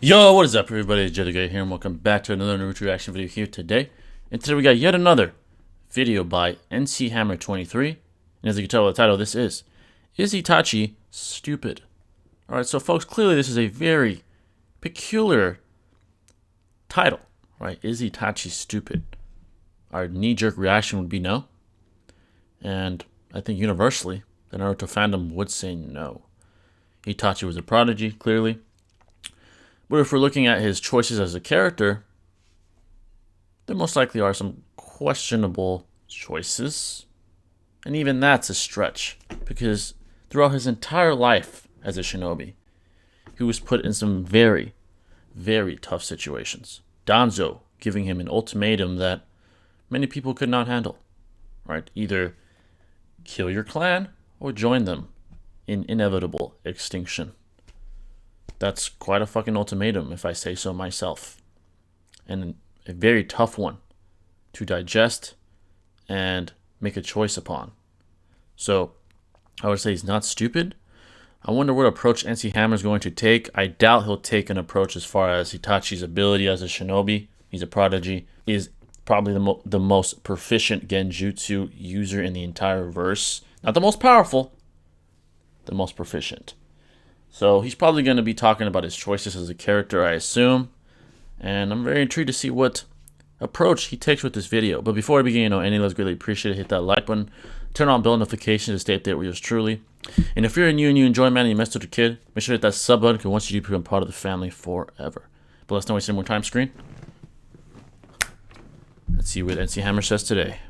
Yo, what is up everybody, it's Jedi here and welcome back to another Naruto reaction video here today. And today we got yet another video by NCHAMMER23. And as you can tell by the title, this is Itachi Stupid? Alright, so folks, clearly this is a very peculiar title, right? Is Itachi stupid? Our knee-jerk reaction would be no. And I think universally, the Naruto fandom would say no. Itachi was a prodigy, clearly. But if we're looking at his choices as a character, there most likely are some questionable choices. And even that's a stretch, because throughout his entire life as a shinobi, he was put in some very, very tough situations. Danzo giving him an ultimatum that many people could not handle, right? Either kill your clan or join them in inevitable extinction. That's quite a fucking ultimatum, if I say so myself. And a very tough one to digest and make a choice upon. So, I would say he's not stupid. I wonder what approach NC Hammer is going to take. I doubt he'll take an approach as far as Itachi's ability as a shinobi. He's a prodigy. Is probably the most proficient genjutsu user in the entire verse. Not the most powerful, the most proficient. So he's probably going to be talking about his choices as a character, I assume. And I'm very intrigued to see what approach he takes with this video. But before I begin, any loves greatly appreciate it. Hit that like button. Turn on bell notifications to stay updated with yours truly. And if you're new and you enjoy, man, and you messed with a kid, make sure to hit that sub button, because once you do, become part of the family forever. But let's not waste any more time, screen. Let's see what NC Hammer says today.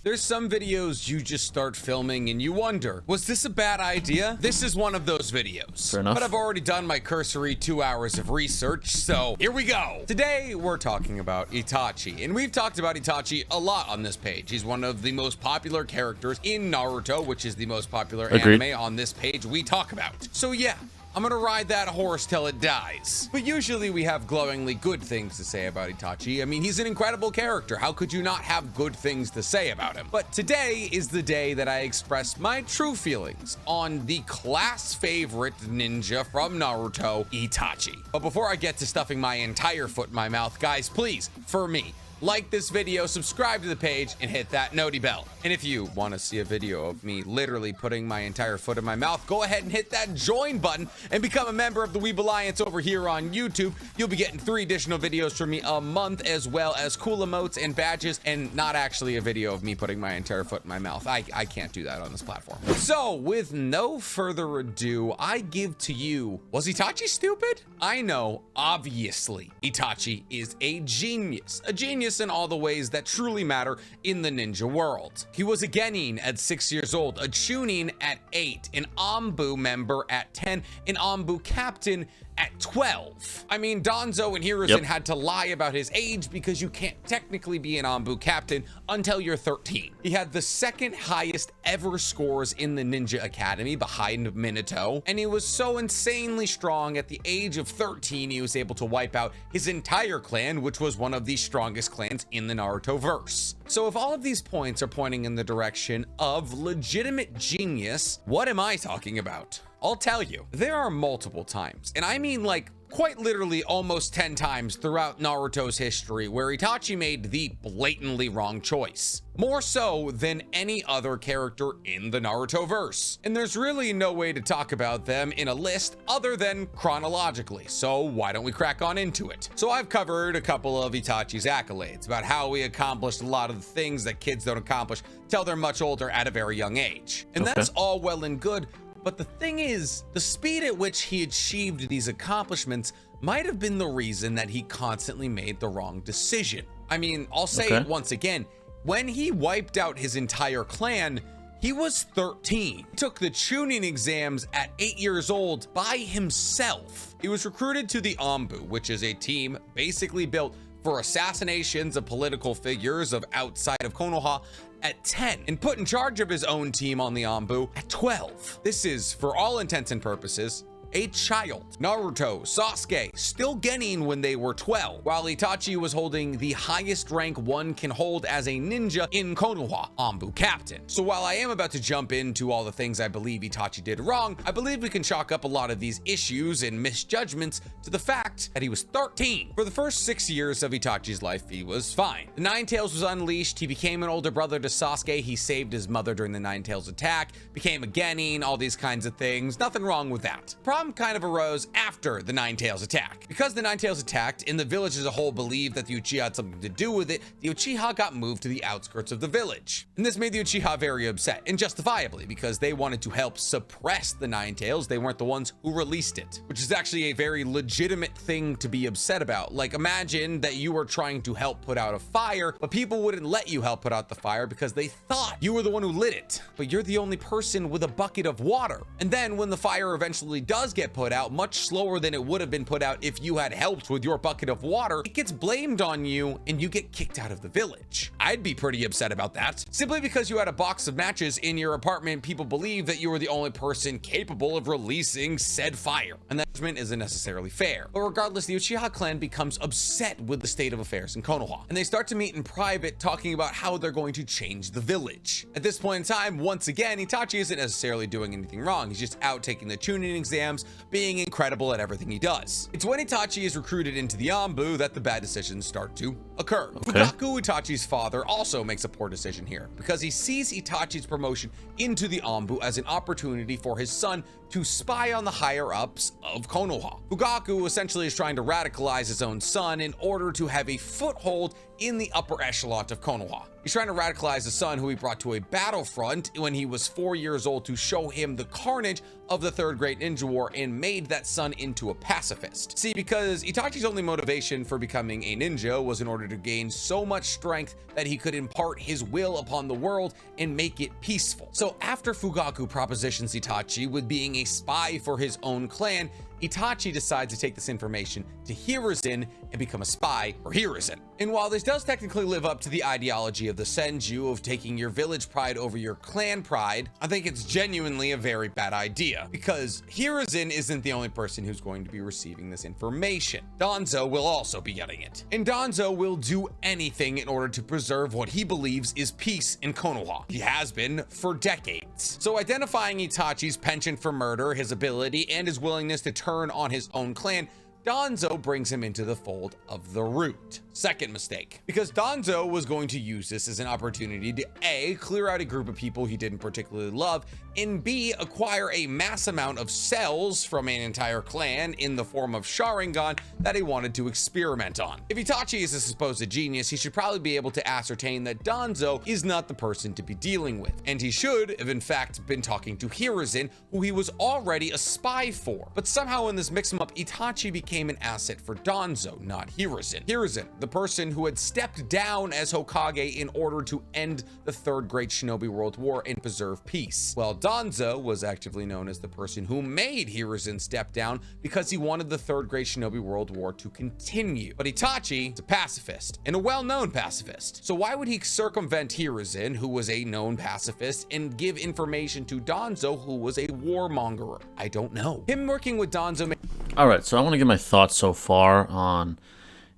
There's some videos you just start filming and you wonder, was this a bad idea? This is one of those videos. Fair enough. But I've already done my cursory 2 hours of research, so here we go. Today, we're talking about Itachi, and we've talked about Itachi a lot on this page. He's one of the most popular characters in Naruto, which is the most popular anime on this page we talk about. So yeah, I'm gonna ride that horse till it dies. But usually we have glowingly good things to say about Itachi. I mean, he's an incredible character. How could you not have good things to say about him? But today is the day that I express my true feelings on the class favorite ninja from Naruto, Itachi. But before I get to stuffing my entire foot in my mouth, guys, please, for me, like this video, subscribe to the page, and hit that noti bell. And if you want to see a video of me literally putting my entire foot in my mouth, go ahead and hit that join button and become a member of the Weeb Alliance over here on YouTube. You'll be getting 3 additional videos from me a month, as well as cool emotes and badges, and not actually a video of me putting my entire foot in my mouth. I can't do that on this platform. So, with no further ado, I give to you, was Itachi stupid? I know, obviously, Itachi is a genius. A genius in all the ways that truly matter in the ninja world. He was a genin at 6 years old, a chunin at 8, an Anbu member at 10, an Anbu captain at 12. I mean, Danzo and Hiruzen had to lie about his age because you can't technically be an Anbu captain until you're 13. He had the second highest ever scores in the Ninja Academy behind Minato, and he was so insanely strong at the age of 13 he was able to wipe out his entire clan, which was one of the strongest clans in the Naruto verse. So if all of these points are pointing in the direction of legitimate genius, what am I talking about? I'll tell you, there are multiple times, and I mean like quite literally almost 10 times throughout Naruto's history where Itachi made the blatantly wrong choice. More so than any other character in the Naruto verse. And there's really no way to talk about them in a list other than chronologically, so why don't we crack on into it? So I've covered a couple of Itachi's accolades about how he accomplished a lot of the things that kids don't accomplish till they're much older at a very young age. And that's all well and good. But the thing is, the speed at which he achieved these accomplishments might have been the reason that he constantly made the wrong decision. I mean, I'll say it once again, when he wiped out his entire clan, he was 13. He took the chunin exams at 8 years old by himself. He was recruited to the Anbu, which is a team basically built for assassinations of political figures of outside of Konoha, at 10, and put in charge of his own team on the Anbu at 12. This is, for all intents and purposes, a child. Naruto, Sasuke, still genin when they were 12, while Itachi was holding the highest rank one can hold as a ninja in Konoha, Anbu Captain. So while I am about to jump into all the things I believe Itachi did wrong, I believe we can chalk up a lot of these issues and misjudgments to the fact that he was 13. For the first 6 years of Itachi's life, he was fine. The Nine Tails was unleashed, he became an older brother to Sasuke, he saved his mother during the Nine Tails attack, became a genin, all these kinds of things. Nothing wrong with that. Problem kind of arose after the Nine Tails attack. Because the Nine Tails attacked and the village as a whole believed that the Uchiha had something to do with it, the Uchiha got moved to the outskirts of the village. And this made the Uchiha very upset, and justifiably, because they wanted to help suppress the Nine Tails. They weren't the ones who released it, which is actually a very legitimate thing to be upset about. Like, imagine that you were trying to help put out a fire, but people wouldn't let you help put out the fire because they thought you were the one who lit it, but you're the only person with a bucket of water. And then when the fire eventually does get put out, much slower than it would have been put out if you had helped with your bucket of water, it gets blamed on you and you get kicked out of the village. I'd be pretty upset about that. Simply because you had a box of matches in your apartment, people believe that you were the only person capable of releasing said fire, and that judgment isn't necessarily fair. But regardless, the Uchiha clan becomes upset with the state of affairs in Konoha, and they start to meet in private talking about how they're going to change the village. At this point in time, once again, Itachi isn't necessarily doing anything wrong. He's just out taking the tuning exams, being incredible at everything he does. It's when Itachi is recruited into the Anbu that the bad decisions start to occur. Okay. Fugaku, Itachi's father, also makes a poor decision here because he sees Itachi's promotion into the Anbu as an opportunity for his son to spy on the higher-ups of Konoha. Fugaku essentially is trying to radicalize his own son in order to have a foothold in the upper echelon of Konoha. He's trying to radicalize the son who he brought to a battlefront when he was 4 years old to show him the carnage of the Third Great Ninja War and made that son into a pacifist. See, because Itachi's only motivation for becoming a ninja was in order to gain so much strength that he could impart his will upon the world and make it peaceful. So after Fugaku propositions Itachi with being a spy for his own clan, Itachi decides to take this information to Hiruzen and become a spy for Hiruzen. And while this does technically live up to the ideology of the Senju of taking your village pride over your clan pride, I think it's genuinely a very bad idea, because Hiruzen isn't the only person who's going to be receiving this information. Danzo will also be getting it. And Danzo will do anything in order to preserve what he believes is peace in Konoha. He has been for decades. So identifying Itachi's penchant for murder, his ability, and his willingness to turn on his own clan, Danzo brings him into the fold of the Root. Second mistake, because Danzo was going to use this as an opportunity to A, clear out a group of people he didn't particularly love, and B, acquire a mass amount of cells from an entire clan in the form of Sharingan that he wanted to experiment on. If Itachi is a supposed genius, he should probably be able to ascertain that Danzo is not the person to be dealing with, and he should have in fact been talking to Hiruzen, who he was already a spy for. But somehow in this mix-em-up, Itachi became an asset for Danzo, not Hiruzen. Hiruzen, the person who had stepped down as Hokage in order to end the Third Great Shinobi World War and preserve peace, while Danzo was actively known as the person who made Hiruzen step down because he wanted the Third Great Shinobi World War to continue. But Itachi is a pacifist, and a well-known pacifist. So why would he circumvent Hiruzen, who was a known pacifist, and give information to Danzo, who was a warmongerer? I don't know. Him working with Danzo... Alright, so I want to give my thoughts so far on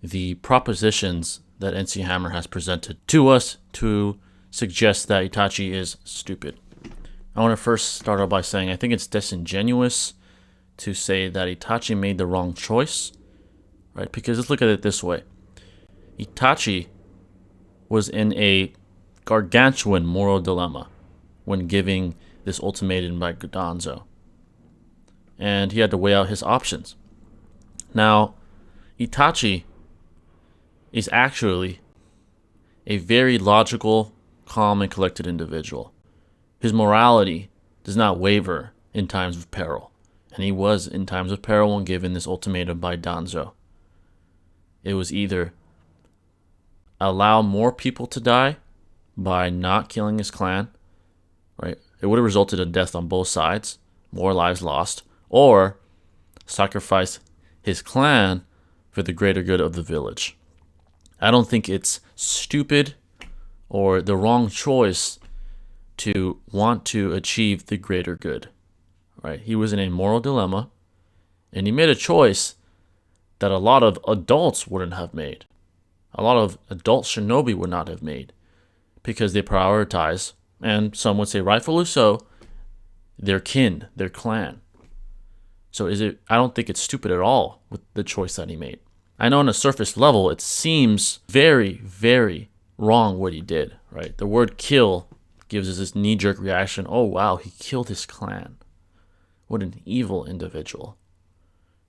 the propositions that NC Hammer has presented to us to suggest that Itachi is stupid. I want to first start out by saying I think it's disingenuous to say that Itachi made the wrong choice, right? Because let's look at it this way. Itachi was in a gargantuan moral dilemma when giving this ultimatum by Danzo, and he had to weigh out his options. Now, Itachi is actually a very logical, calm, and collected individual. His morality does not waver in times of peril, and he was in times of peril when given this ultimatum by Danzo. It was either allow more people to die by not killing his clan, right? It would have resulted in death on both sides, more lives lost, or sacrifice his clan for the greater good of the village. I don't think it's stupid or the wrong choice to want to achieve the greater good, right? He was in a moral dilemma, And he made a choice that a lot of adults wouldn't have made. A lot of adult shinobi would not have made, because they prioritize, and some would say rightfully so, their kin, their clan. So I don't think it's stupid at all with the choice that he made. I know on a surface level, it seems very, very wrong what he did, right? The word kill gives us this knee-jerk reaction. Oh, wow, he killed his clan. What an evil individual.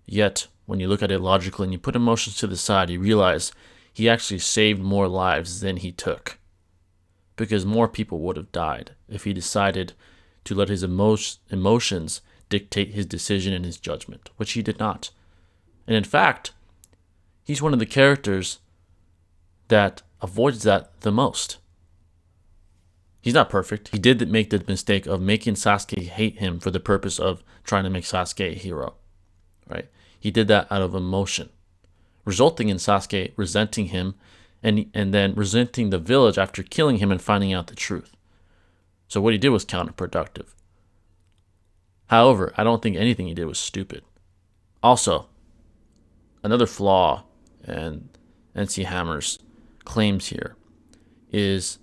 Yet, when you look at it logically and you put emotions to the side, you realize he actually saved more lives than he took. Because more people would have died if he decided to let his emotions dictate his decision and his judgment, which he did not. And in fact, he's one of the characters that avoids that the most. He's not perfect. He did make the mistake of making Sasuke hate him for the purpose of trying to make Sasuke a hero, right? He did that out of emotion, resulting in Sasuke resenting him and then resenting the village after killing him and finding out the truth. So what he did was counterproductive. However, I don't think anything he did was stupid. Also, another flaw in NC Hammer's claims here is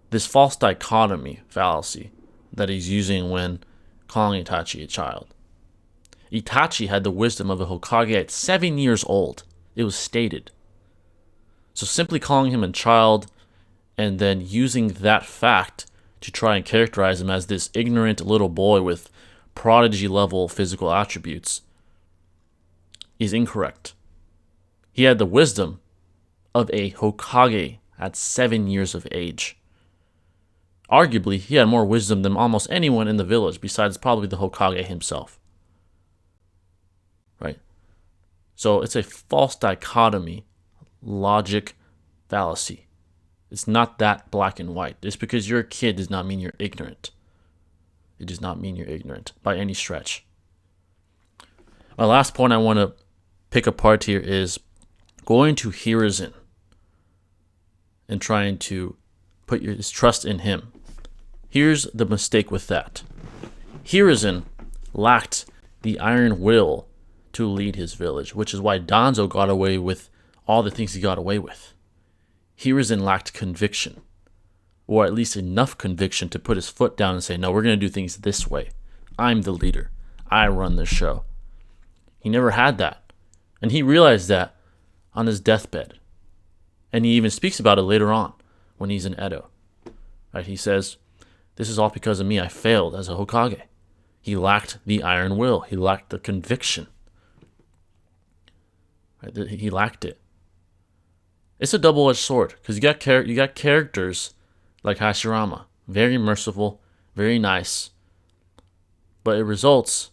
this false dichotomy fallacy that he's using when calling Itachi a child. Itachi had the wisdom of a Hokage at 7 years old. It was stated. So simply calling him a child and then using that fact to try and characterize him as this ignorant little boy with prodigy level physical attributes is incorrect. He had the wisdom of a Hokage at 7 years of age. Arguably, he had more wisdom than almost anyone in the village besides probably the Hokage himself. Right? So it's a false dichotomy, logic fallacy. It's not that black and white. Just because you're a kid does not mean you're ignorant. It does not mean you're ignorant by any stretch. My last point I want to pick apart here is going to Hiruzen and trying to put your trust in him. Here's the mistake with that. Hiruzen lacked the iron will to lead his village, which is why Danzo got away with all the things he got away with. Hiruzen lacked conviction, or at least enough conviction to put his foot down and say, no, we're going to do things this way. I'm the leader. I run the show. He never had that. And he realized that on his deathbed. And he even speaks about it later on when he's in Edo. Right? He says, this is all because of me. I failed as a Hokage. He lacked the iron will. He lacked the conviction. Right? He lacked it. It's a double-edged sword because you got characters like Hashirama, very merciful, very nice, but it results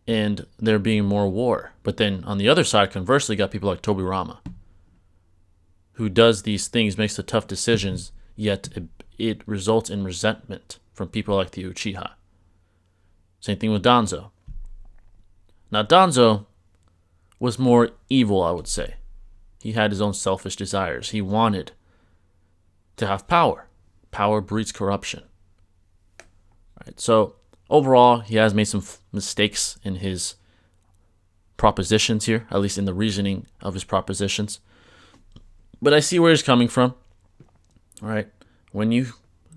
in there being more war. But then on the other side, conversely, you got people like Tobirama, who does these things, makes the tough decisions, yet it results in resentment from people like the Uchiha. Same thing with Danzo. Now Danzo was more evil, I would say. He had his own selfish desires. He wanted to have power. Power breeds corruption. Right. So overall, he has made some mistakes in his propositions here, at least in the reasoning of his propositions. But I see where he's coming from. All right. When you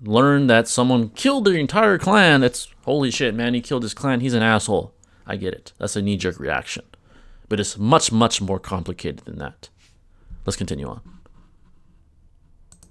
learn that someone killed their entire clan, it's holy shit, man, he killed his clan. He's an asshole. I get it. That's a knee-jerk reaction. But it's much, much more complicated than that. Let's continue on.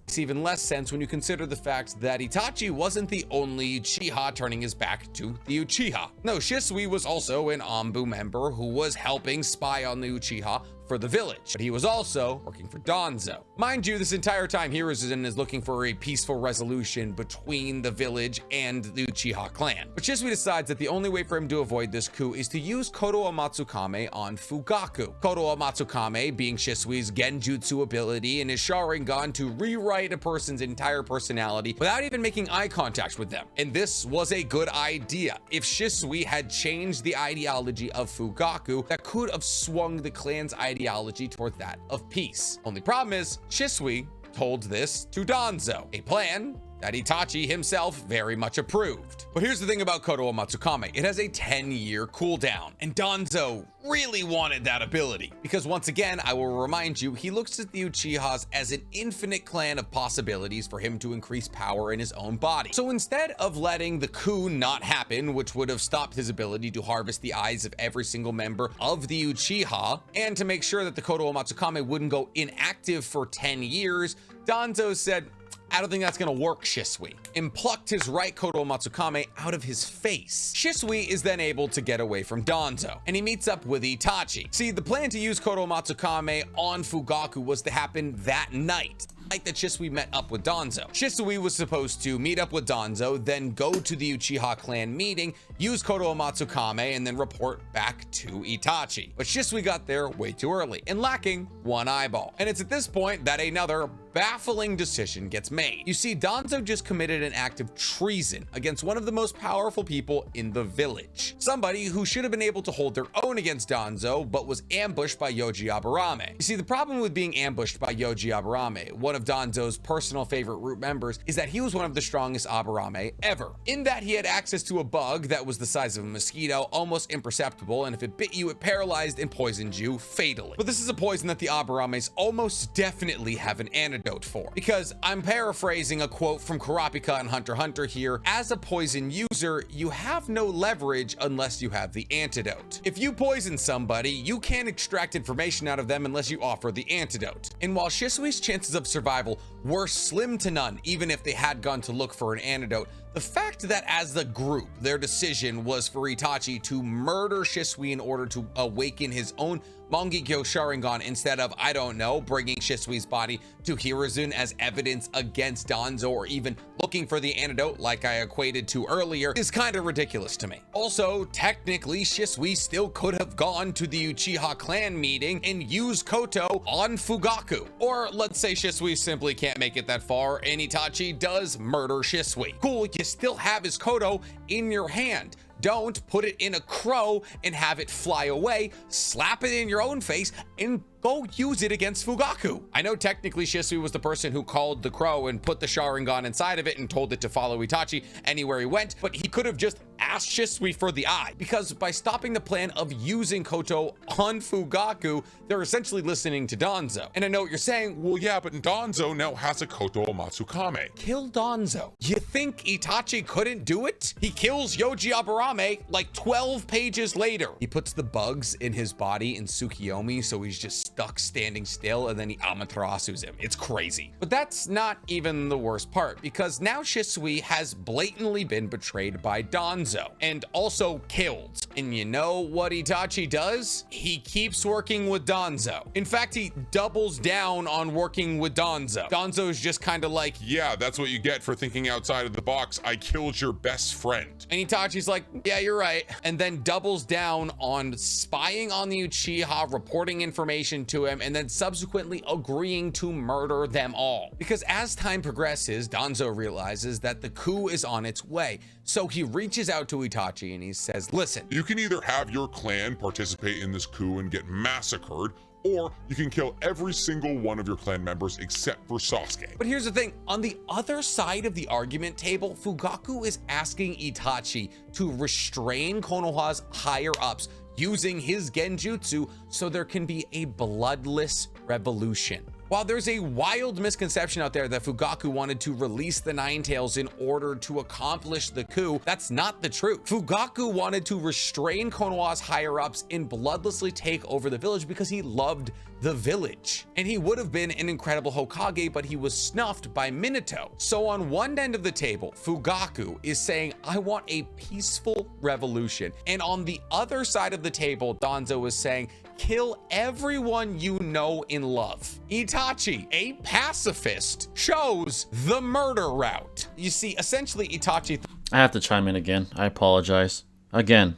Makes even less sense when you consider the fact that Itachi wasn't the only Uchiha turning his back to the Uchiha. No, Shisui was also an Anbu member who was helping spy on the Uchiha for the village, but he was also working for Danzo. Mind you, this entire time Hiruzen is looking for a peaceful resolution between the village and the Uchiha clan. But Shisui decides that the only way for him to avoid this coup is to use Koto Amatsukame on Fugaku. Koto Amatsukame being Shisui's genjutsu ability and his Sharingan to rewrite a person's entire personality without even making eye contact with them. And this was a good idea. If Shisui had changed the ideology of Fugaku, that could have swung the clan's ideology toward that of peace. Only problem is, Shisui told this to Danzo, a plan that Itachi himself very much approved. But here's the thing about Koto Matsukame. It has a 10-year cooldown, and Danzo really wanted that ability because once again, I will remind you, he looks at the Uchihas as an infinite clan of possibilities for him to increase power in his own body. So instead of letting the coup not happen, which would have stopped his ability to harvest the eyes of every single member of the Uchiha, and to make sure that the Koto Matsukame wouldn't go inactive for 10 years, Danzo said, I don't think that's gonna work, Shisui, and plucked his right Koto Matsukame out of his face. Shisui is then able to get away from Danzo, and he meets up with Itachi. See, the plan to use Koto Matsukame on Fugaku was to happen that night that Shisui met up with Danzo. Shisui was supposed to meet up with Danzo, then go to the Uchiha clan meeting, use Koto Matsukame, and then report back to Itachi. But Shisui got there way too early and lacking one eyeball. And it's at this point that another baffling decision gets made. You see, Danzo just committed an act of treason against one of the most powerful people in the village. Somebody who should have been able to hold their own against Danzo, but was ambushed by Yoji Aburame. You see, the problem with being ambushed by Yoji Aburame, one of Danzo's personal favorite root members, is that he was one of the strongest Aburame ever. In that he had access to a bug that was the size of a mosquito, almost imperceptible, and if it bit you, it paralyzed and poisoned you fatally. But this is a poison that the Aburames almost definitely have an antidote for. Because I'm paraphrasing a quote from Kurapika and Hunter x Hunter here, as a poison user, you have no leverage unless you have the antidote. If you poison somebody, you can't extract information out of them unless you offer the antidote. And while Shisui's chances of survival were slim to none, even if they had gone to look for an antidote, the fact that as the group, their decision was for Itachi to murder Shisui in order to awaken his own Mangekyo Sharingan instead of, I don't know, bringing Shisui's body to Hiruzen as evidence against Danzo, or even looking for the antidote like I equated to earlier, is kind of ridiculous to me. Also, technically, Shisui still could have gone to the Uchiha clan meeting and used Koto on Fugaku. Or let's say Shisui simply can't make it that far and Itachi does murder Shisui. Cool, you still have his Koto in your hand. Don't put it in a crow and have it fly away, slap it in your own face, and go use it against Fugaku. I know technically Shisui was the person who called the crow and put the Sharingan inside of it and told it to follow Itachi anywhere he went, but he could have just asked Shisui for the eye, because by stopping the plan of using Koto on Fugaku, they're essentially listening to Danzo. And I know what you're saying, Well, yeah, but Danzo now has a Koto Matsukame. kill Danzo. You think Itachi couldn't do it? He kills Yoji Aburame like 12 pages later. He puts the bugs in his body in Tsukiyomi, so he's just stuck standing still, and then he Amaterasu's him. It's crazy. But that's not even the worst part, because now Shisui has blatantly been betrayed by Danzo and also killed. And you know what Itachi does? He keeps working with Danzo. In fact, he doubles down on working with Danzo. Danzo's just kind of like, Yeah, that's what you get for thinking outside of the box. I killed your best friend. and Itachi's like, yeah, you're right. And then doubles down on spying on the Uchiha, reporting information to him, and then subsequently agreeing to murder them all. Because as time progresses, Danzo realizes that the coup is on its way. So he reaches out to Itachi and he says, listen, You can either have your clan participate in this coup and get massacred, or you can kill every single one of your clan members except for Sasuke. but here's the thing, on the other side of the argument table, Fugaku is asking Itachi to restrain Konoha's higher ups using his genjutsu so there can be a bloodless revolution. While there's a wild misconception out there that Fugaku wanted to release the Nine Tails in order to accomplish the coup, that's not the truth. Fugaku wanted to restrain Konoha's higher-ups and bloodlessly take over the village because he loved the village. And he would have been an incredible Hokage, but he was snuffed by Minato. So on one end of the table, Fugaku is saying, I want a peaceful revolution. And on the other side of the table, Danzo is saying, kill everyone you know and love. Itachi, a pacifist, chose the murder route. You see, essentially Itachi I have to chime in again. I apologize. Again,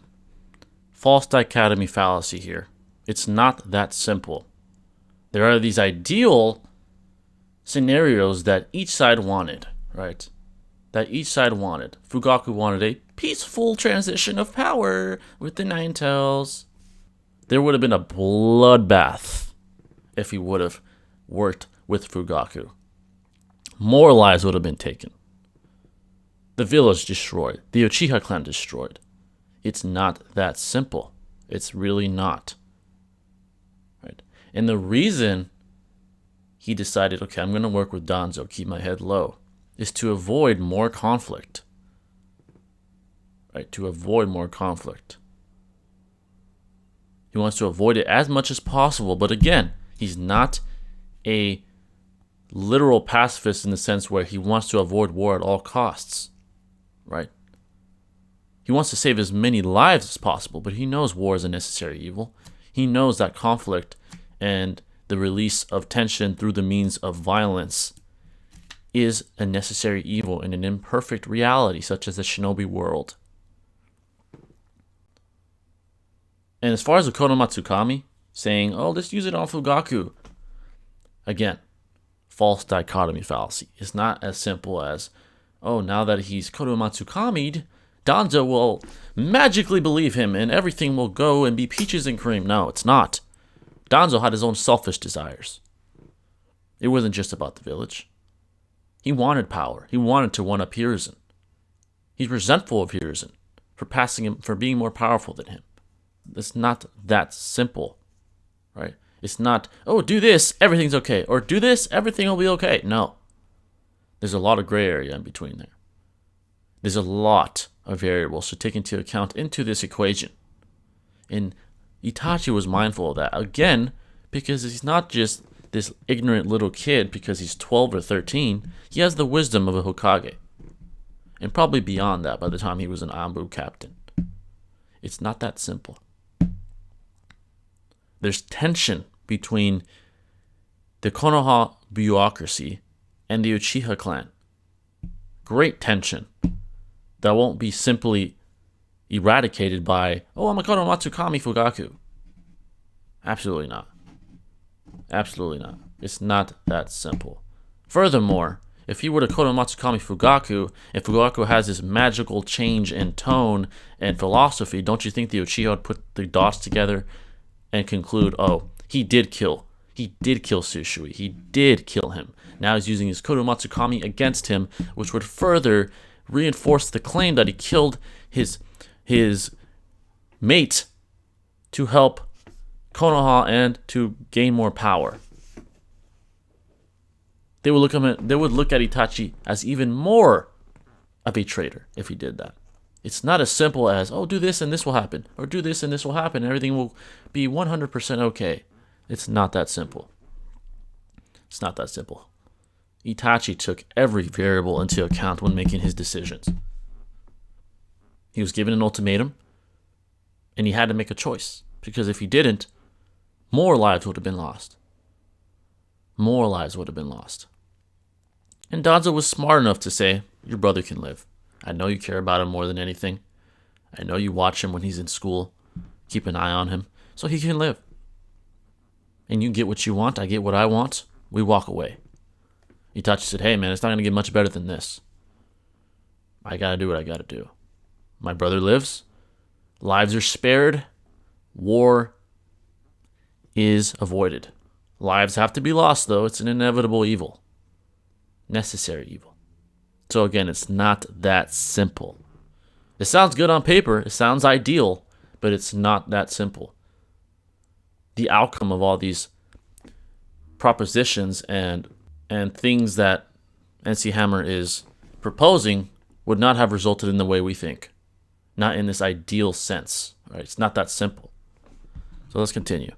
false dichotomy fallacy here. It's not that simple. There are these ideal scenarios that each side wanted, right? That each side wanted. Fugaku wanted a peaceful transition of power with the Nine Tails. There would have been a bloodbath if he would have worked with Fugaku. More lives would have been taken. the village destroyed, the Uchiha clan destroyed. It's not that simple. It's really not. Right? And the reason he decided, okay, I'm going to work with Danzo, keep my head low, is to avoid more conflict. Right? To avoid more conflict. He wants to avoid it as much as possible, but again, he's not a literal pacifist in the sense where he wants to avoid war at all costs. Right? He wants to save as many lives as possible, but he knows war is a necessary evil. He knows that conflict and the release of tension through the means of violence is a necessary evil in an imperfect reality such as the shinobi world. And as far as the Konomatsukami saying, oh, let's use it on Fugaku, again, false dichotomy fallacy. It's not as simple as, oh, now that he's Konomatsukami'd, Danzo will magically believe him and everything will go and be peaches and cream. No, it's not. Danzo had his own selfish desires. It wasn't just about the village. He wanted power. He wanted to one-up Hiruzen. He's resentful of Hiruzen for passing him, for being more powerful than him. It's not that simple, right? It's not, oh, do this, everything's okay. Or do this, everything will be okay. No. There's a lot of gray area in between there. There's a lot of variables to take into account into this equation. And Itachi was mindful of that. Again, because he's not just this ignorant little kid because he's 12 or 13. He has the wisdom of a Hokage. And probably beyond that by the time he was an Anbu captain. It's not that simple. There's tension between the Konoha bureaucracy and the Uchiha clan. Great tension that won't be simply eradicated by, oh, I'm a Konomatsukami Fugaku. Absolutely not. Absolutely not. It's not that simple. Furthermore, if he were to Konomatsukami Fugaku, and Fugaku has this magical change in tone and philosophy, don't you think the Uchiha would put the dots together and conclude, oh, he did kill Shisui. He did kill him. Now he's using his Konomatsukami against him, which would further reinforce the claim that he killed his mate to help Konoha and to gain more power. They would look at Itachi as even more of a traitor if he did that. It's not as simple as, oh, do this and this will happen, or do this and this will happen, and everything will be 100% okay. It's not that simple. It's not that simple. Itachi took every variable into account when making his decisions. He was given an ultimatum, and he had to make a choice, because if he didn't, more lives would have been lost. More lives would have been lost. And Danzo was smart enough to say, your brother can live. I know you care about him more than anything. I know you watch him when he's in school. Keep an eye on him, so he can live. And you get what you want, I get what I want. We walk away. Itachi said, hey man, it's not going to get much better than this. I got to do what I got to do. My brother lives. Lives are spared. War is avoided. Lives have to be lost, though. It's an inevitable evil. Necessary evil. So again, it's not that simple. It sounds good on paper. It sounds ideal, but it's not that simple. The outcome of all these propositions and things that NC Hammer is proposing would not have resulted in the way we think. Not in this ideal sense. Right? It's not that simple. So let's continue.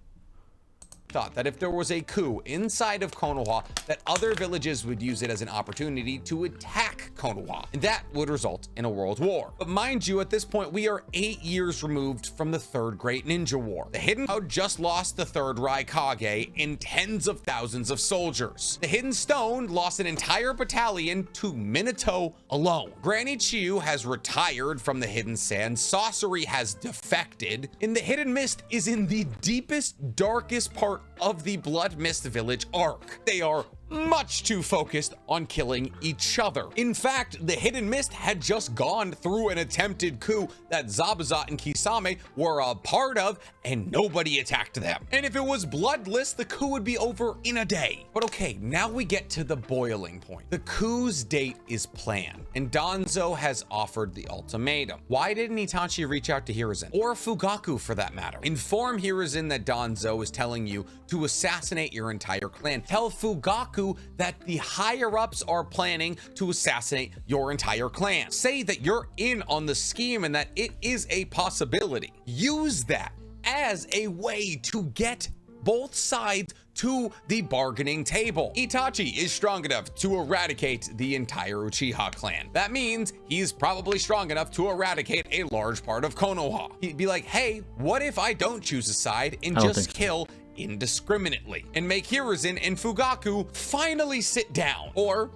Thought that if there was a coup inside of Konoha, that other villages would use it as an opportunity to attack Konoha, and that would result in a world war. But mind you, at this point, we are 8 years removed from the Third Great Ninja War. The Hidden Cloud just lost the Third Raikage and tens of thousands of soldiers. The Hidden Stone lost an entire battalion to Minato alone. Granny Chiu has retired from the Hidden Sand, Sasori has defected, and the Hidden Mist is in the deepest, darkest part of the Blood Mist Village arc. They are much too focused on killing each other. In fact, the Hidden Mist had just gone through an attempted coup that Zabuza and Kisame were a part of, and nobody attacked them. And if it was bloodless, the coup would be over in a day. But okay, now we get to the boiling point. The coup's date is planned, and Danzo has offered the ultimatum. Why didn't Itachi reach out to Hiruzen, or Fugaku for that matter? Inform Hiruzen that Danzo is telling you to assassinate your entire clan. Tell Fugaku that the higher-ups are planning to assassinate your entire clan. Say that you're in on the scheme and that it is a possibility. Use that as a way to get both sides to the bargaining table. Itachi is strong enough to eradicate the entire Uchiha clan. That means he's probably strong enough to eradicate a large part of Konoha. He'd be like, hey, what if I don't choose a side and just kill indiscriminately and make Hiruzen and Fugaku finally sit down, or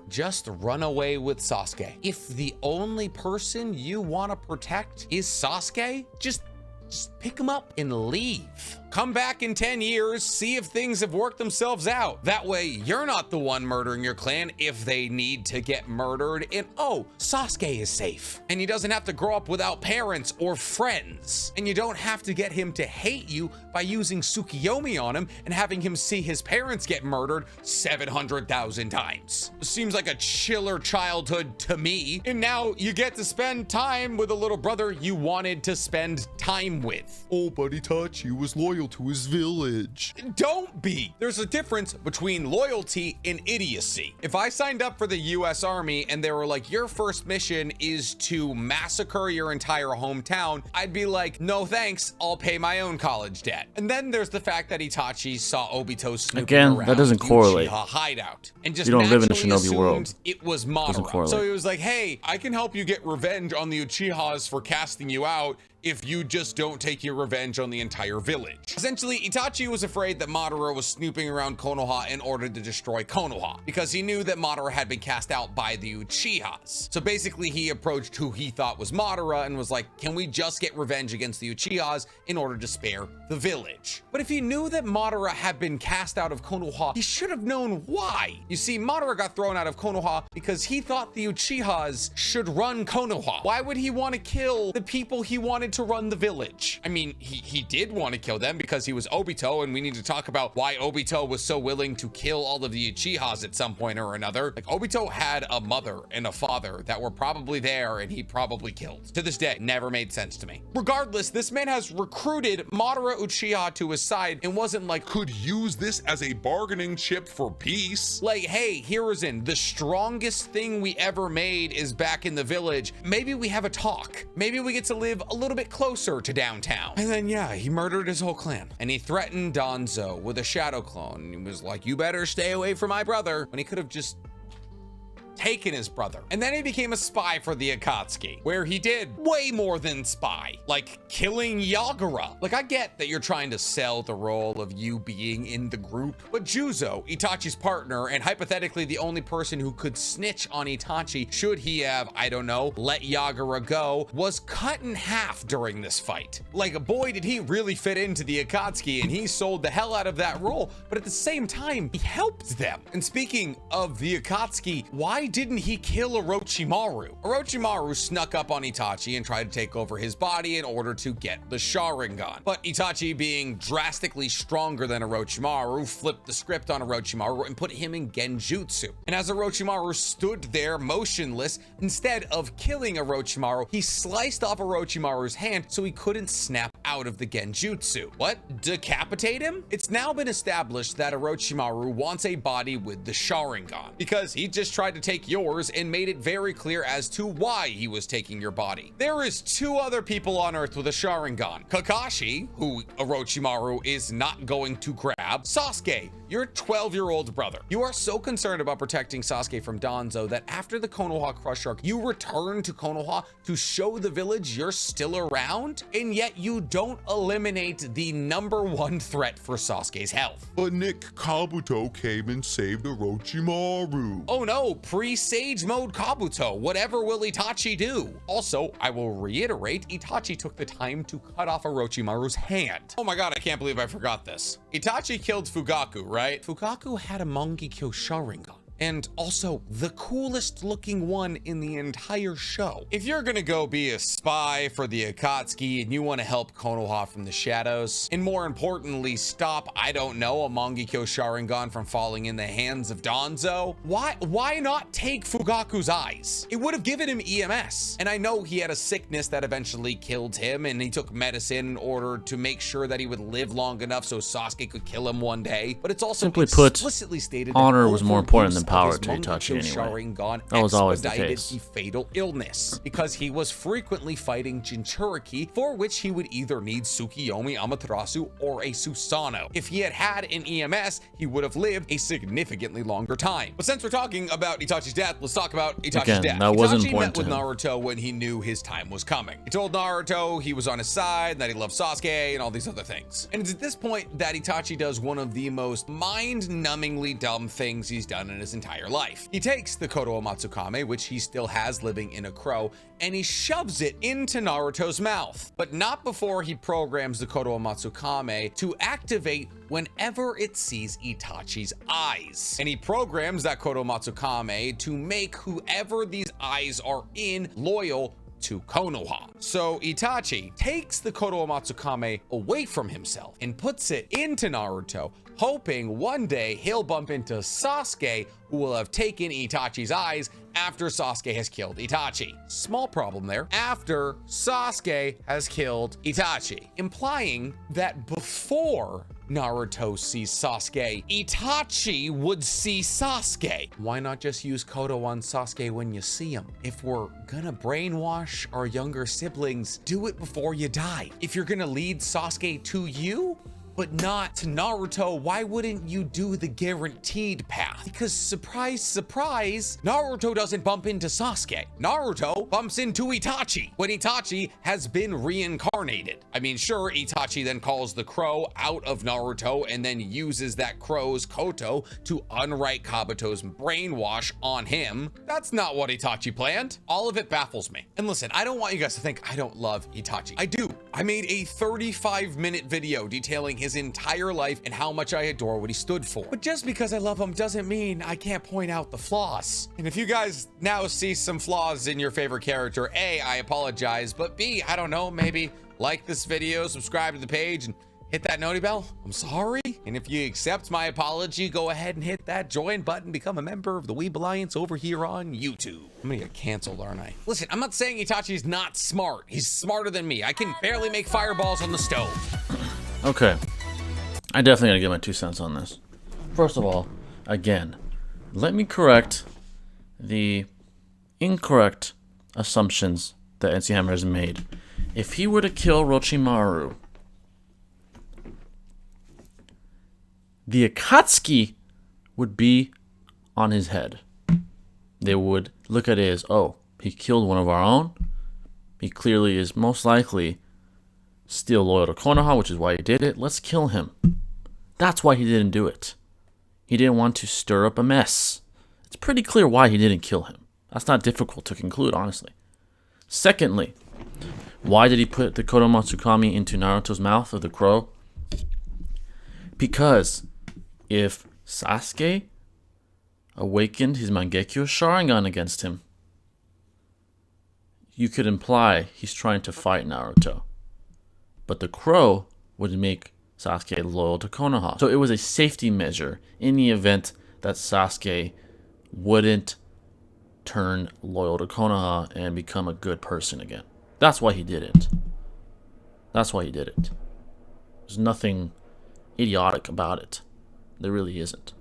just run away with Sasuke? If the only person you want to protect is Sasuke, just pick him up and leave. Come back in 10 years, see if things have worked themselves out. That way, you're not the one murdering your clan if they need to get murdered. And oh, Sasuke is safe. And he doesn't have to grow up without parents or friends. And you don't have to get him to hate you by using Tsukiyomi on him and having him see his parents get murdered 700,000 times. Seems like a chiller childhood to me. And now you get to spend time with a little brother you wanted to spend time with. Oh, but Itachi was loyal to his village. Don't be. There's a difference between loyalty and idiocy. If I signed up for the US Army and they were like, your first mission is to massacre your entire hometown, I'd be like, no thanks, I'll pay my own college debt. And then there's the fact that Itachi saw Obito snooping around that doesn't correlate. Uchiha hideout and just You don't live in the naturally Shinobi world. assumed it was Madara. So he was like, hey, I can help you get revenge on the Uchihas for casting you out if you just don't take your revenge on the entire village. Essentially, Itachi was afraid that Madara was snooping around Konoha in order to destroy Konoha, because he knew that Madara had been cast out by the Uchihas. So basically, he approached who he thought was Madara and was like, can we just get revenge against the Uchihas in order to spare the village? But if he knew that Madara had been cast out of Konoha, he should have known why. You see, Madara got thrown out of Konoha because he thought the Uchihas should run Konoha. Why would he want to kill the people he wanted to run the village? I mean, he did want to kill them because he was Obito, and we need to talk about why Obito was so willing to kill all of the Uchihas at some point or another. Like, Obito had a mother and a father that were probably there and he probably killed. To this day, never made sense to me. Regardless, this man has recruited Madara Uchiha to his side and wasn't like, Could use this as a bargaining chip for peace. like, hey, Hiruzen, the strongest thing we ever made is back in the village. Maybe we have a talk. Maybe we get to live a little bit closer to downtown. And then, yeah, he murdered his whole clan. And he threatened Danzo with a shadow clone. And he was like, you better stay away from my brother. When he could have just taken his brother. And then he became a spy for the Akatsuki, where he did way more than spy, like killing Yagura. Like, I get that you're trying to sell the role of you being in the group, but Juzo, Itachi's partner, and hypothetically the only person who could snitch on Itachi should he have, I don't know, let Yagura go, was cut in half during this fight. Like, boy, did he really fit into the Akatsuki, and he sold the hell out of that role, but at the same time, he helped them. And speaking of the Akatsuki, why didn't he kill Orochimaru? Orochimaru snuck up on Itachi and tried to take over his body in order to get the Sharingan. But Itachi, being drastically stronger than Orochimaru, flipped the script on Orochimaru and put him in Genjutsu. And as Orochimaru stood there motionless, instead of killing Orochimaru, he sliced off Orochimaru's hand so he couldn't snap out of the Genjutsu. What? Decapitate him? It's now been established that Orochimaru wants a body with the Sharingan, because he just tried to take yours and made it very clear as to why he was taking your body. There is two other people on Earth with a Sharingan. Kakashi, who Orochimaru is not going to grab. Sasuke, your 12-year-old brother. You are so concerned about protecting Sasuke from Danzo that after the Konoha crush arc, you return to Konoha to show the village you're still around, and yet you don't eliminate the #1 threat for Sasuke's health. But Nick Kabuto came and saved Orochimaru. Oh no, free Sage Mode Kabuto. Whatever will Itachi do? Also, I will reiterate, Itachi took the time to cut off Orochimaru's hand. Oh my god, I can't believe I forgot this. Itachi killed Fugaku, right? Fugaku had a Mangekyo Sharingan. And also the coolest looking one in the entire show. If you're gonna go be a spy for the Akatsuki and you want to help Konoha from the shadows, and more importantly stop, I don't know, a Mangekyo Sharingan from falling in the hands of Danzo, why not take Fugaku's eyes? It would have given him EMS. And I know he had a sickness that eventually killed him, and he took medicine in order to make sure that he would live long enough so Sasuke could kill him one day. But it's also Simply put, explicitly stated honor was more important than power his to Itachi anyway. Sharingan That was always the expedited case. the fatal illness because he was frequently fighting Jinchuriki, for which he would either need Tsukiyomi, Amaterasu, or a Susanoo. If he had had an EMS, he would have lived a significantly longer time. But since we're talking about Itachi's death, let's talk about Itachi's death. That wasn't Itachi important met with to him. Naruto when he knew his time was coming. He told Naruto he was on his side, and that he loved Sasuke, and all these other things. And it's at this point that Itachi does one of the most mind-numbingly dumb things he's done in his entire life. He takes the Koto Matsukame, which he still has living in a crow, and he shoves it into Naruto's mouth, but not before he programs the Koto Matsukame to activate whenever it sees Itachi's eyes. And he programs that Koto Matsukame to make whoever these eyes are in loyal to Konoha. So Itachi takes the Koto Matsukame away from himself and puts it into Naruto, hoping one day he'll bump into Sasuke, who will have taken Itachi's eyes after Sasuke has killed Itachi. Small problem there. After Sasuke has killed Itachi, implying that before Naruto sees Sasuke, Itachi would see Sasuke. Why not just use Koto on Sasuke when you see him? If we're gonna brainwash our younger siblings, do it before you die. If you're gonna lead Sasuke to you, but not to Naruto, why wouldn't you do the guaranteed path? Because surprise, surprise, Naruto doesn't bump into Sasuke. Naruto bumps into Itachi when Itachi has been reincarnated. I mean, sure, Itachi then calls the crow out of Naruto and then uses that crow's Koto to unwrite Kabuto's brainwash on him. That's not what Itachi planned. All of it baffles me. And listen, I don't want you guys to think I don't love Itachi. I do. I made a 35-minute video detailing his entire life and how much I adore what he stood for. But just because I love him doesn't mean I can't point out the flaws. And if you guys now see some flaws in your favorite character, A, I apologize, but B, I don't know, maybe like this video, subscribe to the page, and hit that noti bell. I'm sorry. And if you accept my apology, go ahead and hit that join button, become a member of the Weeb Alliance over here on YouTube. I'm gonna get canceled, aren't I? Listen, I'm not saying Itachi's not smart. He's smarter than me. I can barely make fireballs on the stove. Okay. I definitely gotta get my 2 cents on this. First of all, again, let me correct the incorrect assumptions that NCHAMMER has made. If he were to kill Orochimaru, the Akatsuki would be on his head. They would look at it as, oh, he killed one of our own. He clearly is most likely still loyal to Konoha, which is why he did it. Let's kill him. That's why he didn't do it. He didn't want to stir up a mess. It's pretty clear why he didn't kill him. That's not difficult to conclude, honestly. Secondly, why did he put the Koto Matsukami into Naruto's mouth of the crow? Because if Sasuke awakened his Mangekyo Sharingan against him, you could imply he's trying to fight Naruto. But the crow would make Sasuke loyal to Konoha. So it was a safety measure in the event that Sasuke wouldn't turn loyal to Konoha and become a good person again. That's why he did it. That's why he did it. There's nothing idiotic about it. There really isn't.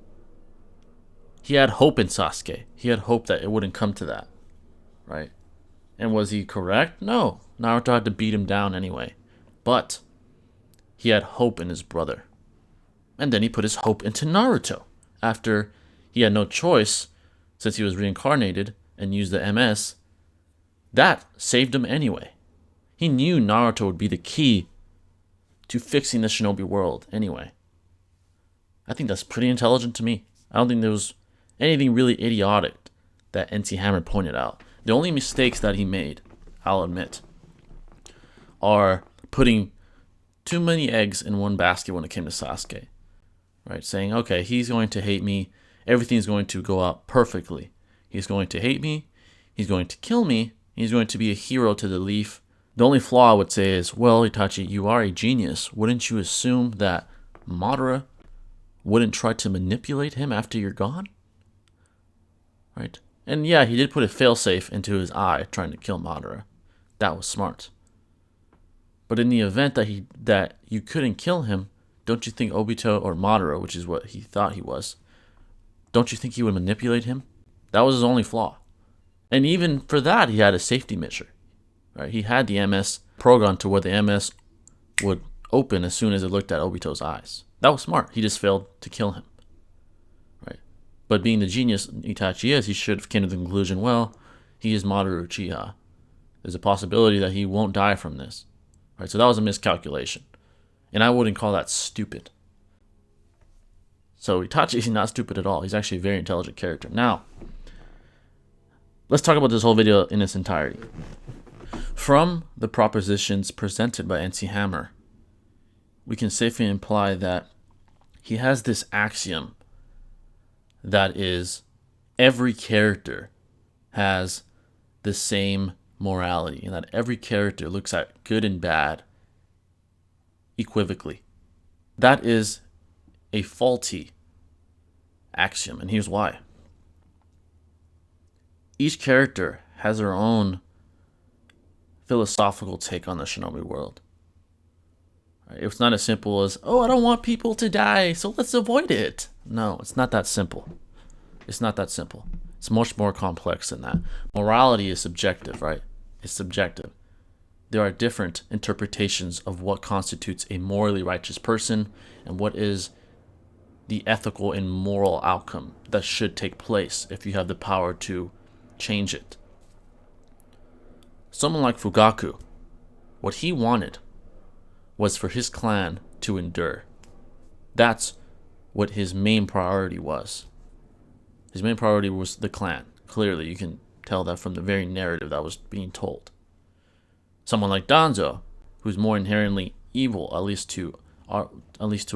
He had hope in Sasuke. He had hope that it wouldn't come to that. Right? And was he correct? No. Naruto had to beat him down anyway. But he had hope in his brother. And then he put his hope into Naruto. After he had no choice, since he was reincarnated and used the MS, that saved him anyway. He knew Naruto would be the key to fixing the shinobi world anyway. I think that's pretty intelligent to me. I don't think there was anything really idiotic that NC Hammer pointed out. The only mistakes that he made, I'll admit, are putting too many eggs in one basket when it came to Sasuke. Right? Saying, okay, he's going to hate me. Everything's going to go out perfectly. He's going to hate me. He's going to kill me. He's going to be a hero to the Leaf. The only flaw I would say is, well, Itachi, you are a genius. Wouldn't you assume that Madara wouldn't try to manipulate him after you're gone? Right? And yeah, he did put a failsafe into his eye trying to kill Madara. That was smart. But in the event that you couldn't kill him, don't you think Obito or Madara, which is what he thought he was, don't you think he would manipulate him? That was his only flaw. And even for that, he had a safety measure. Right? He had the MS programmed to where the MS would open as soon as it looked at Obito's eyes. That was smart. He just failed to kill him. Right? But being the genius Itachi is, he should have came to the conclusion, well, he is Madara Uchiha. There's a possibility that he won't die from this. Right? So that was a miscalculation. And I wouldn't call that stupid. So Itachi is not stupid at all. He's actually a very intelligent character. Now, let's talk about this whole video in its entirety. From the propositions presented by NC Hammer, we can safely imply that he has this axiom that is, every character has the same morality, and that every character looks at good and bad equivocally. That is a faulty axiom, and here's why. Each character has their own philosophical take on the shinobi world. It's not as simple as, oh, I don't want people to die, so let's avoid it. No, it's not that simple. It's not that simple. It's much more complex than that. Morality is subjective, right? It's subjective. There are different interpretations of what constitutes a morally righteous person and what is the ethical and moral outcome that should take place if you have the power to change it. Someone like Fugaku, what he wanted was for his clan to endure. That's what his main priority was. His main priority was the clan. Clearly, you can tell that from the very narrative that was being told. Someone like Danzo, who's more inherently evil, at least to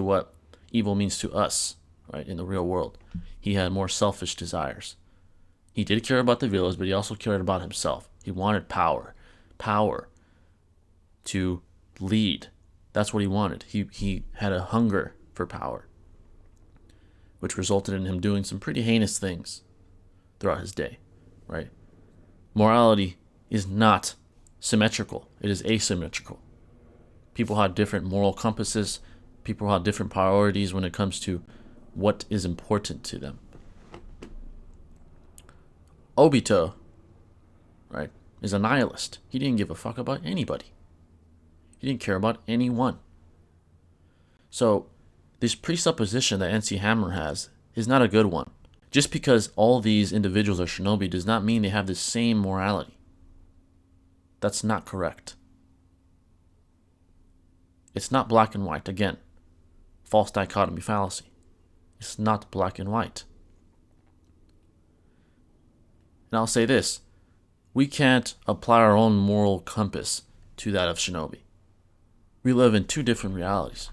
what evil means to us, right, in the real world. He had more selfish desires. He did care about the village, but he also cared about himself. He wanted power. Power to lead. That's what he wanted. He had a hunger for power, which resulted in him doing some pretty heinous things throughout his day, right? Morality is not symmetrical. It is asymmetrical. People have different moral compasses. People have different priorities when it comes to what is important to them. Obito, right, is a nihilist. He didn't give a fuck about anybody. He didn't care about anyone. So this presupposition that NC Hammer has is not a good one. Just because all these individuals are shinobi does not mean they have the same morality. That's not correct. It's not black and white. Again, false dichotomy fallacy. It's not black and white. And I'll say this. We can't apply our own moral compass to that of shinobi. We live in two different realities.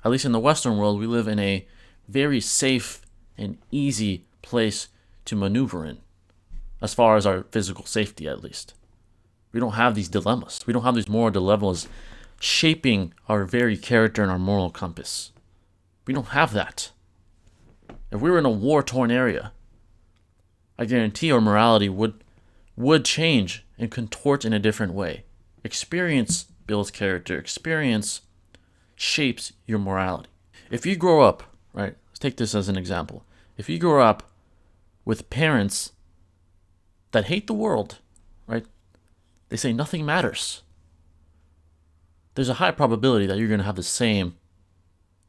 At least in the Western world, we live in a very safe and easy place to maneuver in, as far as our physical safety at least. We don't have these dilemmas. We don't have these moral dilemmas shaping our very character and our moral compass. We don't have that. If we were in a war-torn area, I guarantee our morality would change and contort in a different way. Experience builds character. Experience shapes your morality. If you grow up, right, let's take this as an example. If you grow up with parents that hate the world, right, they say nothing matters, there's a high probability that you're going to have the same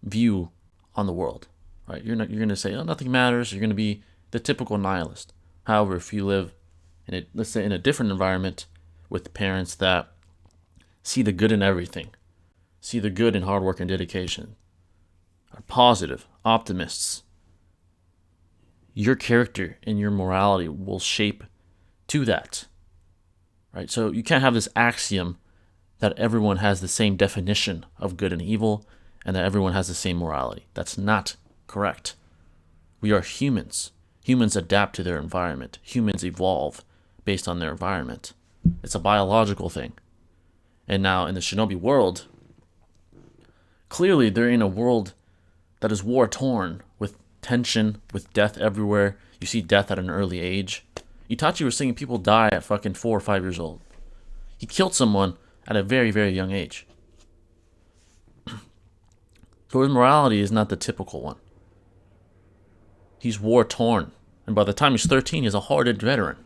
view on the world, right? You're going to say, oh, nothing matters. You're going to be the typical nihilist. However, if you live in let's say in a different environment with parents that see the good in everything, see the good in hard work and dedication, are positive, optimists, your character and your morality will shape to that, right? So you can't have this axiom that everyone has the same definition of good and evil and that everyone has the same morality. That's not correct. We are humans. Humans adapt to their environment. Humans evolve based on their environment. It's a biological thing. And now in the shinobi world, clearly they're in a world that is war-torn, with tension, with death everywhere. You see death at an early age. Itachi was seeing people die at fucking 4 or 5 years old. He killed someone at a very, very young age. So his morality is not the typical one. He's war-torn. And by the time he's 13, he's a hardened veteran.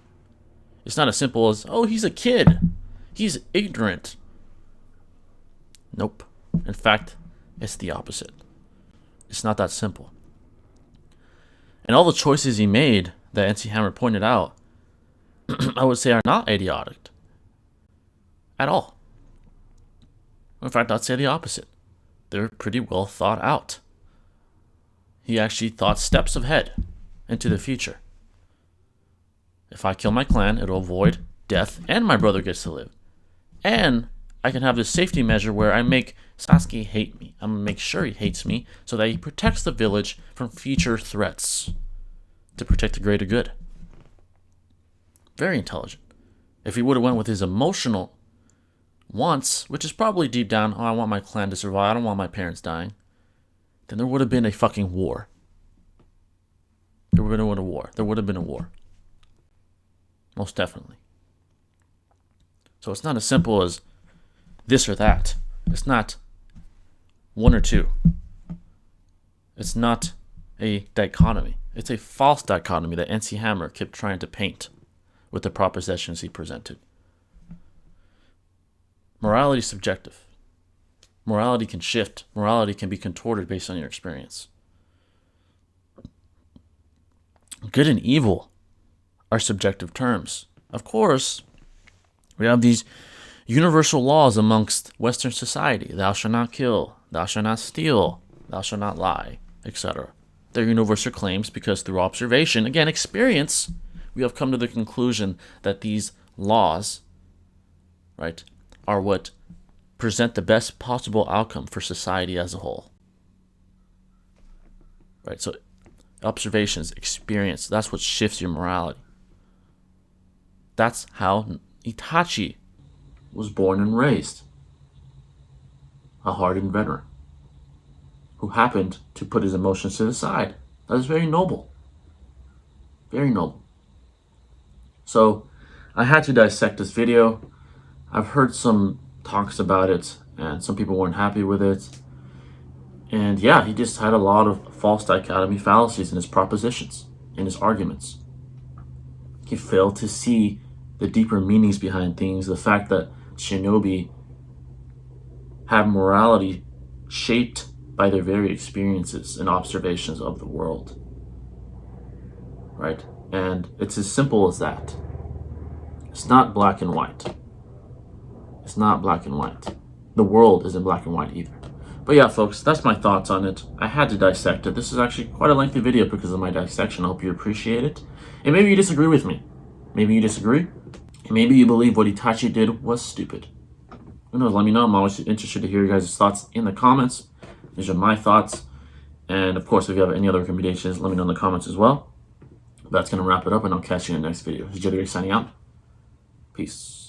It's not as simple as, oh, he's a kid. He's ignorant. Nope. In fact, it's the opposite. It's not that simple. And all the choices he made that NC Hammer pointed out, I would say are not idiotic. At all. In fact, I'd say the opposite. They're pretty well thought out. He actually thought steps ahead into the future. If I kill my clan, it'll avoid death and my brother gets to live. And I can have this safety measure where I make Sasuke hate me. I'm going to make sure he hates me so that he protects the village from future threats to protect the greater good. Very intelligent. If he would have went with his emotional wants, which is probably deep down, oh, I want my clan to survive, I don't want my parents dying, then there would have been a fucking war. There would have been a war. There would have been a war. Most definitely. So it's not as simple as this or that. It's not one or two. It's not a dichotomy. It's a false dichotomy that NC Hammer kept trying to paint with the propositions he presented. Morality is subjective. Morality can shift. Morality can be contorted based on your experience. Good and evil are subjective terms. Of course, we have these universal laws amongst Western society. Thou shalt not kill, thou shalt not steal, thou shalt not lie, etc. They're universal claims because through observation, again, experience, we have come to the conclusion that these laws, right, are what present the best possible outcome for society as a whole. Right, so observations, experience, that's what shifts your morality. That's how Itachi was born and raised. A hardened veteran who happened to put his emotions to the side. That is very noble. Very noble. So I had to dissect this video. I've heard some talks about it and some people weren't happy with it. And yeah, he just had a lot of false dichotomy fallacies in his propositions, in his arguments. He failed to see the deeper meanings behind things, the fact that shinobi have morality shaped by their very experiences and observations of the world. Right? And it's as simple as that. It's not black and white. It's not black and white. The world isn't black and white either. But yeah, folks, that's my thoughts on it. I had to dissect it. This is actually quite a lengthy video because of my dissection. I hope you appreciate it. And maybe you disagree with me. Maybe you disagree. And maybe you believe what Itachi did was stupid. Who knows? Let me know. I'm always interested to hear your guys' thoughts in the comments. These are my thoughts. And of course, if you have any other recommendations, let me know in the comments as well. That's going to wrap it up, and I'll catch you in the next video. This is Jedi signing out. Peace.